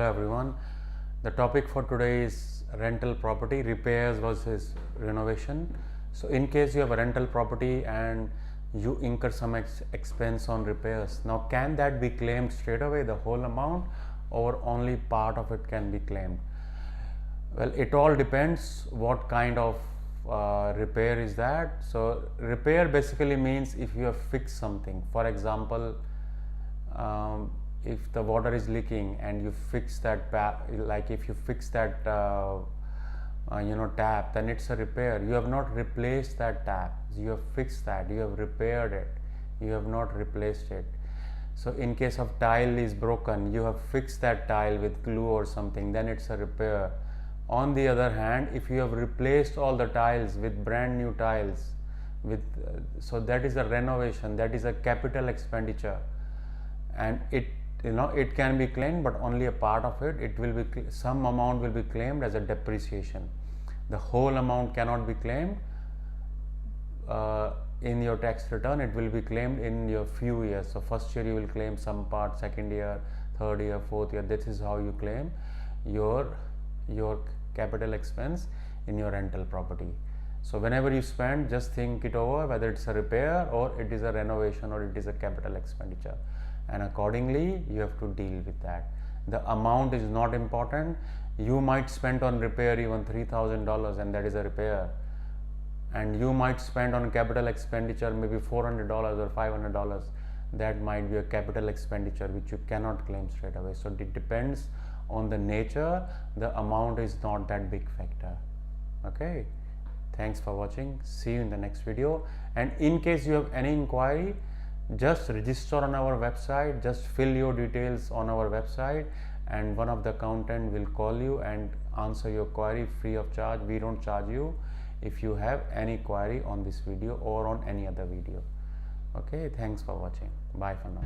Hello everyone. The topic for today is rental property repairs versus renovation. So in case you have a rental property and you incur some expense on repairs, now can that be claimed straight away, the whole amount, or only part of it can be claimed? Well, it all depends what kind of repair is that. So repair basically means if you have fixed something. For example, if the water is leaking and you fix that like if you fix that tap, then it's a repair. You have not replaced that tap, you have fixed that, you have repaired it, you have not replaced it. So in case of tile is broken, you have fixed that tile with glue or something, then it's a repair. On the other hand, if you have replaced all the tiles with brand new tiles with so that is a renovation, that is a capital expenditure, and it can be claimed, but only a part of it. It will be some amount will be claimed as a depreciation. The whole amount cannot be claimed in your tax return. It will be claimed in your few years. So first year you will claim some part, second year, third year, fourth year. This is how you claim your capital expense in your rental property. So whenever you spend, just think it over whether it's a repair or it is a renovation or it is a capital expenditure, and accordingly you have to deal with that. The amount is not important. You might spend on repair even $3,000 and that is a repair, and you might spend on capital expenditure maybe $400 or $500. That might be a capital expenditure which you cannot claim straight away. So it depends on the nature. The amount is not that big factor. Okay, thanks for watching. See you in the next video. And in case you have any inquiry, just register on our website, just fill your details on our website, and one of the accountant will call you and answer your query free of charge. We don't charge you if you have any query on this video or on any other video. Okay, thanks for watching. Bye for now.